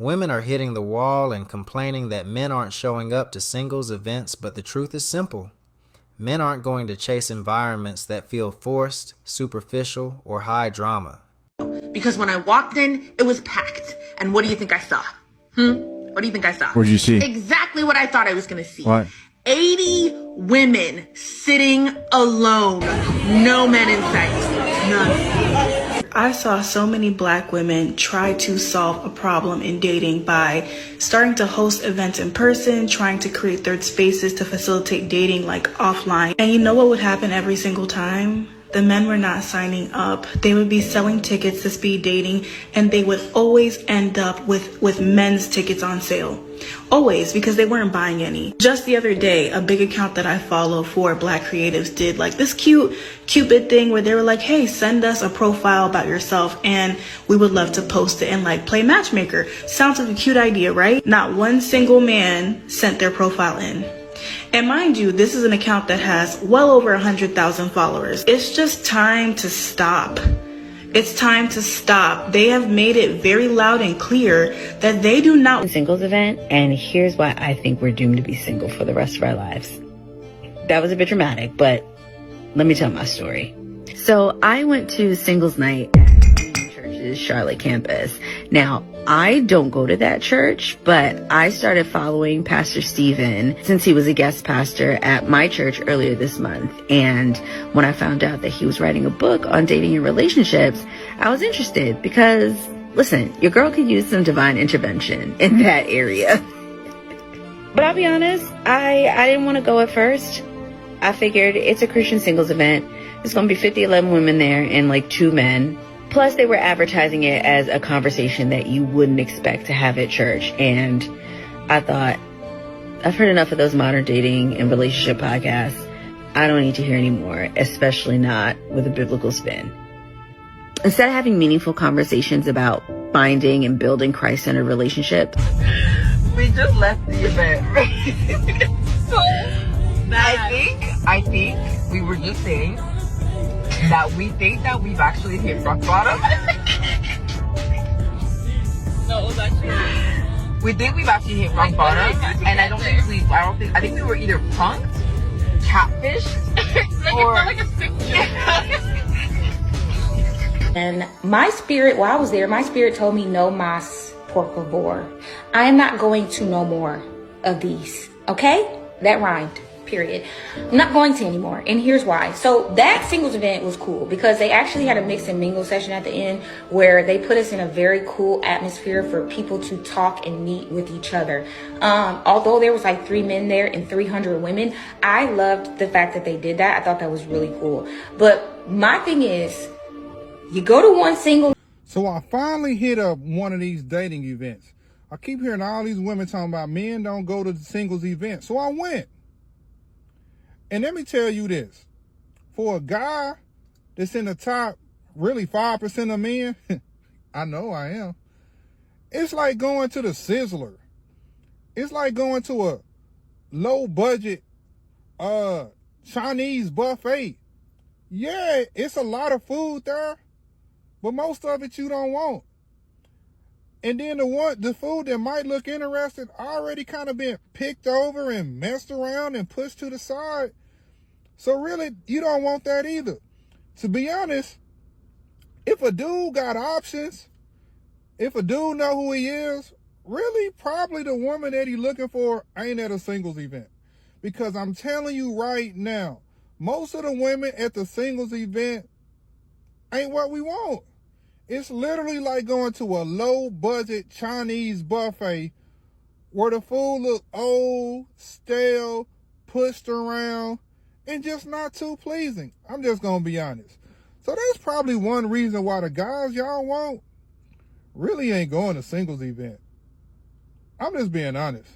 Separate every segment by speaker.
Speaker 1: Women are hitting the wall and complaining that men aren't showing up to singles events, but the truth is simple. Men aren't going to chase environments that feel forced, superficial, or high drama.
Speaker 2: Because when I walked in, it was packed. And what do you think I saw? What do you think I saw?
Speaker 3: What'd you see?
Speaker 2: Exactly what I thought I was going to see.
Speaker 3: What?
Speaker 2: 80 women sitting alone. No men in sight. None.
Speaker 4: I saw so many black women try to solve a problem in dating by starting to host events in person, trying to create third spaces to facilitate dating like offline. And you know what would happen every single time? The men were not signing up. They would be selling tickets to speed dating, and they would always end up with men's tickets on sale. Always, because they weren't buying any. Just the other day, a big account that I follow for black creatives did like this cute Cupid thing where they were like, hey, send us a profile about yourself and we would love to post it and like play matchmaker. Sounds like a cute idea, right? Not one single man sent their profile in. And mind you, this is an account that has well over 100,000 followers. It's just time to stop. It's time to stop. They have made it very loud and clear that they do not
Speaker 5: singles event, and here's why I think we're doomed to be single for the rest of our lives. That was a bit dramatic, but let me tell my story. So I went to singles night at church's Charlotte campus. Now, I don't go to that church, but I started following Pastor Stephen since he was a guest pastor at my church earlier this month. And when I found out that he was writing a book on dating and relationships, I was interested because, listen, your girl could use some divine intervention in that area. But I'll be honest, I didn't want to go at first. I figured it's a Christian singles event. There's going to be 11 women there and like 2 men. Plus, they were advertising it as a conversation that you wouldn't expect to have at church. And I thought, I've heard enough of those modern dating and relationship podcasts. I don't need to hear any more, especially not with a biblical spin. Instead of having meaningful conversations about finding and building Christ-centered relationships,
Speaker 6: we just left the event. I think we were just saying that we think that we've actually hit rock bottom.
Speaker 2: No, it was actually...
Speaker 6: We think we've actually hit rock bottom, and I think we were either punked, catfished, or...
Speaker 2: like a sick joke.
Speaker 7: And my spirit, while I was there, my spirit told me, no mas, por favor. I am not going to no more of these, okay? That rhymed. Period. I'm not going to anymore, and here's why. So that singles event was cool because they actually had a mix and mingle session at the end where they put us in a very cool atmosphere for people to talk and meet with each other. Although there was like 3 men there and 300 women, I loved the fact that they did that. I thought that was really cool. But my thing is, you go to one single.
Speaker 8: So I finally hit up one of these dating events. I keep hearing all these women talking about men don't go to the singles event. So I went. And let me tell you this, for a guy that's in the top, really 5% of men, I know I am, it's like going to the Sizzler. It's like going to a low budget Chinese buffet. Yeah, it's a lot of food there, but most of it you don't want. And then the food that might look interesting already kind of been picked over and messed around and pushed to the side. So really, you don't want that either. To be honest, if a dude got options, if a dude know who he is, really probably the woman that he looking for ain't at a singles event. Because I'm telling you right now, most of the women at the singles event ain't what we want. It's literally like going to a low-budget Chinese buffet where the food look old, stale, pushed around, and just not too pleasing. I'm just going to be honest. So that's probably one reason why the guys y'all want really ain't going to singles event. I'm just being honest.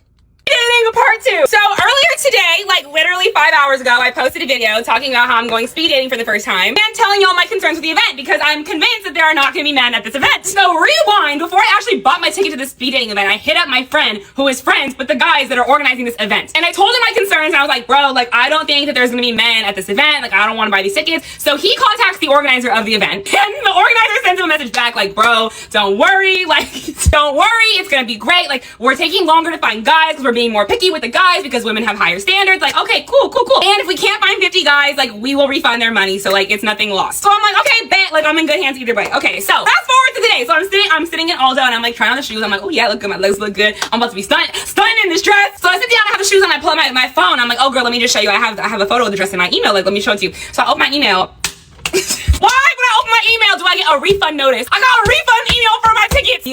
Speaker 3: dating part 2. So earlier today, like literally 5 hours ago, I posted a video talking about how I'm going speed dating for the first time and telling y'all my concerns with the event because I'm convinced that there are not going to be men at this event. So rewind, before I actually bought my ticket to this speed dating event, I hit up my friend who is friends with the guys that are organizing this event. And I told him my concerns and I was like, bro, like I don't think that there's going to be men at this event. Like I don't want to buy these tickets. So he contacts the organizer of the event and the organizer sends him a message back like, bro, don't worry. Like, don't worry. It's going to be great. Like we're taking longer to find guys because we're being more picky with the guys because women have higher standards. Like, okay, cool. And if we can't find 50 guys, like we will refund their money. So like it's nothing lost. So I'm like, okay, bet, like I'm in good hands either way. Okay, so fast forward to today. So I'm sitting in Aldo and I'm like trying on the shoes. I'm like, oh yeah, look good. My legs look good. I'm about to be stunned in this dress. So I sit down, I have the shoes on, I pull out my phone. I'm like, oh girl, let me just show you. I have a photo of the dress in my email. Like, let me show it to you. So I open my email. Why when I open my email do I get a refund notice? I got a refund email for my tickets.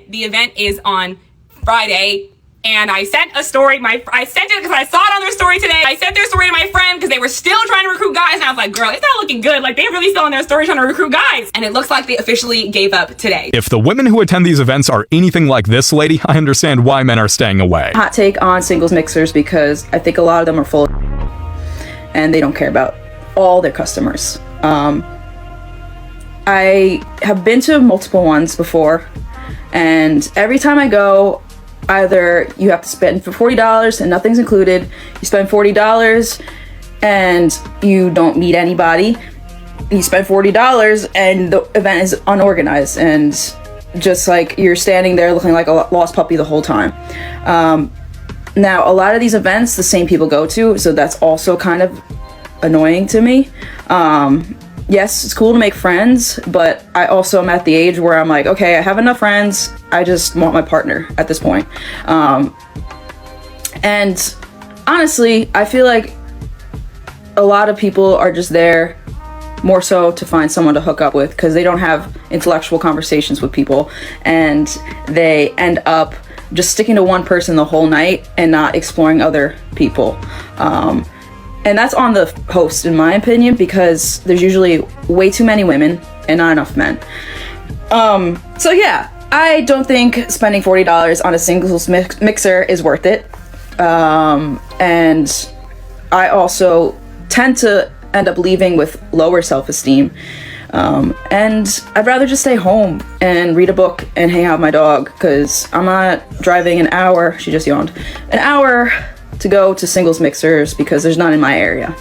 Speaker 3: The event is on Friday. And I sent a story, I sent it because I saw it on their story today. I sent their story to my friend because they were still trying to recruit guys. And I was like, girl, it's not looking good. Like, they really still on their story trying to recruit guys. And it looks like they officially gave up today.
Speaker 9: If the women who attend these events are anything like this lady, I understand why men are staying away.
Speaker 10: Hot take on singles mixers because I think a lot of them are full of and they don't care about all their customers. I have been to multiple ones before, and every time I go, either you have to spend for $40 and nothing's included, you spend $40 and you don't meet anybody, you spend $40 and the event is unorganized and just like you're standing there looking like a lost puppy the whole time. Now, a lot of these events the same people go to, so that's also kind of annoying to me. Yes, it's cool to make friends, but I also am at the age where I'm like, okay, I have enough friends. I just want my partner at this point. And honestly, I feel like a lot of people are just there more so to find someone to hook up with because they don't have intellectual conversations with people and they end up just sticking to one person the whole night and not exploring other people. And that's on the host, in my opinion, because there's usually way too many women and not enough men. So yeah, I don't think spending $40 on a singles mixer is worth it. And I also tend to end up leaving with lower self-esteem. And I'd rather just stay home and read a book and hang out with my dog because I'm not driving an hour, she just yawned, an hour to go to singles mixers because there's none in my area.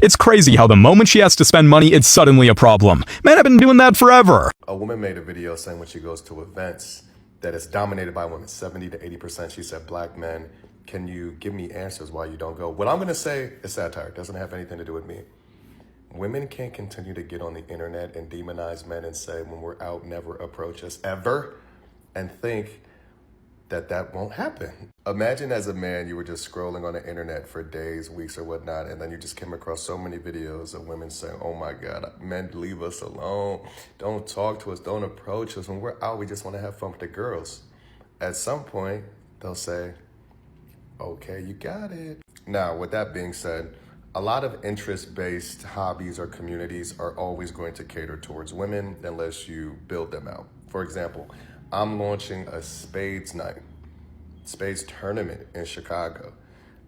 Speaker 9: It's crazy how the moment she has to spend money, it's suddenly a problem. Men have been doing that forever.
Speaker 11: A woman made a video saying when she goes to events that it's dominated by women, 70 to 80%. She said, black men, can you give me answers why you don't go? What I'm gonna say is satire, it doesn't have anything to do with me. Women can't continue to get on the internet and demonize men and say when we're out, never approach us ever, and think that won't happen. Imagine as a man, you were just scrolling on the internet for days, weeks, or whatnot, and then you just came across so many videos of women saying, oh my God, men, leave us alone. Don't talk to us, don't approach us. When we're out, we just want to have fun with the girls. At some point, they'll say, okay, you got it. Now, with that being said, a lot of interest-based hobbies or communities are always going to cater towards women unless you build them out. For example, I'm launching a spades night, spades tournament in Chicago.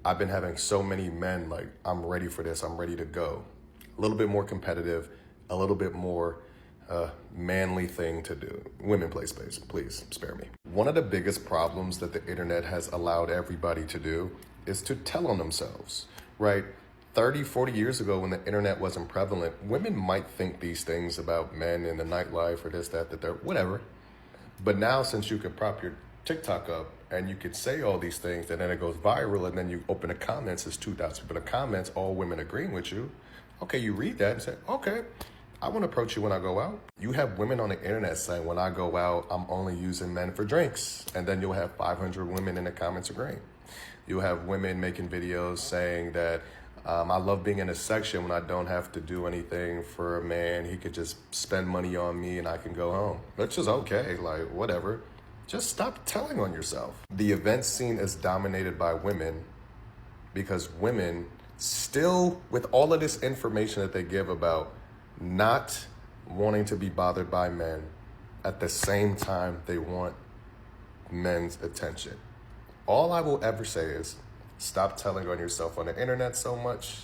Speaker 11: I've been having so many men like, I'm ready for this, I'm ready to go. A little bit more competitive, a little bit more manly thing to do. Women play spades, please spare me. One of the biggest problems that the internet has allowed everybody to do is to tell on themselves, right? 30, 40 years ago when the internet wasn't prevalent, women might think these things about men in the nightlife or this, that, they're whatever. But now since you can prop your TikTok up and you can say all these things and then it goes viral and then you open the comments, it's 2,000 people in the comments, all women agreeing with you. Okay, you read that and say, okay, I want to approach you when I go out. You have women on the internet saying when I go out, I'm only using men for drinks. And then you'll have 500 women in the comments agreeing. You'll have women making videos saying that I love being in a section when I don't have to do anything for a man. He could just spend money on me and I can go home. Which is okay, like whatever. Just stop telling on yourself. The event scene is dominated by women because women still, with all of this information that they give about not wanting to be bothered by men, at the same time they want men's attention. All I will ever say is, Stop telling on yourself on the internet so much,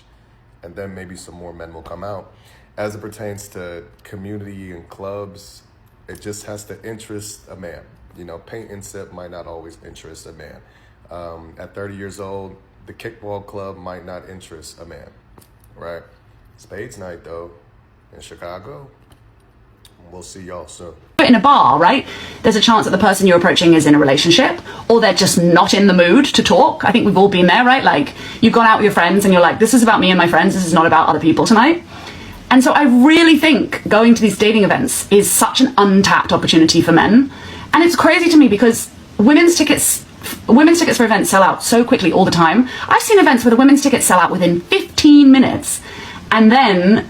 Speaker 11: and then maybe some more men will come out. As it pertains to community and clubs, it just has to interest a man. You know, paint and sip might not always interest a man. At 30 years old, the kickball club might not interest a man, right? Spades night, though, in Chicago. We'll see y'all soon.
Speaker 12: In a bar, right, there's a chance that the person you're approaching is in a relationship, or they're just not in the mood to talk. I think we've all been there, right? Like, you've gone out with your friends and you're like, this is about me and my friends, this is not about other people tonight. And so I really think going to these dating events is such an untapped opportunity for men. And it's crazy to me because women's tickets for events sell out so quickly all the time. I've seen events where the women's tickets sell out within 15 minutes, and then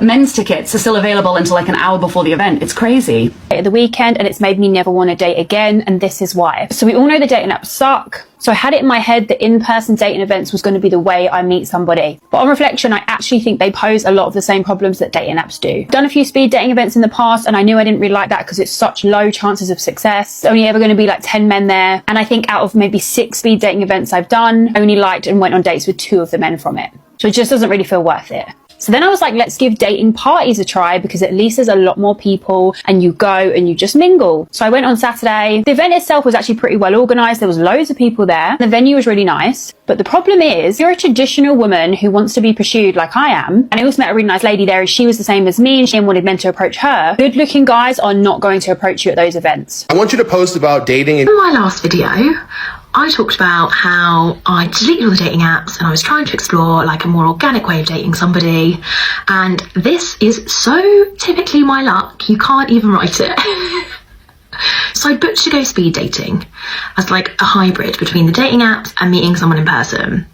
Speaker 12: men's tickets are still available until like an hour before the event. It's crazy.
Speaker 13: The weekend, and it's made me never want to date again, and this is why. So we all know the dating apps suck. So I had it in my head that in-person dating events was going to be the way I meet somebody. But on reflection, I actually think they pose a lot of the same problems that dating apps do. I've done a few speed dating events in the past, and I knew I didn't really like that because it's such low chances of success. There's only ever going to be like 10 men there. And I think out of maybe 6 speed dating events I've done, I only liked and went on dates with 2 of the men from it. So it just doesn't really feel worth it. So then I was like, let's give dating parties a try, because at least there's a lot more people and you go and you just mingle. So I went on Saturday. The event itself was actually pretty well organized. There was loads of people there. The venue was really nice. But the problem is, you're a traditional woman who wants to be pursued like I am. And I also met a really nice lady there, and she was the same as me, and she wanted men to approach her. Good looking guys are not going to approach you at those events.
Speaker 14: I want you to post about dating.
Speaker 15: In my last video, I talked about how I deleted all the dating apps and I was trying to explore like a more organic way of dating somebody. And this is so typically my luck, you can't even write it. So I booked to go speed dating as like a hybrid between the dating apps and meeting someone in person.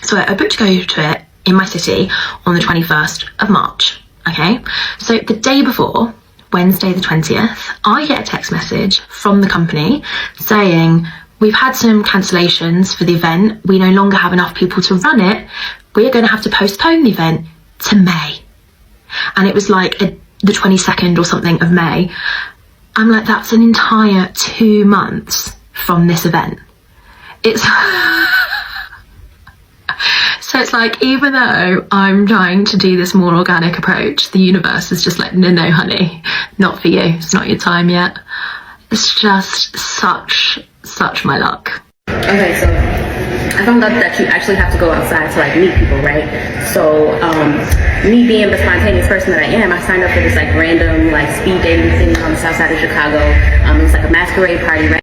Speaker 15: So I booked to go to it in my city on the 21st of March. Okay, so the day before, Wednesday the 20th, I get a text message from the company saying, we've had some cancellations for the event. We no longer have enough people to run it. We're going to have to postpone the event to May. And it was like the 22nd or something of May. I'm like, that's an entire 2 months from this event. It's so it's like, even though I'm trying to do this more organic approach, the universe is just like, no, honey, not for you. It's not your time yet. It's just such my luck.
Speaker 5: Okay, so I found out that you actually have to go outside to like meet people, right? So me being the spontaneous person that I am, I signed up for this like random like speed dating thing on the south side of Chicago. It was like a masquerade party, right?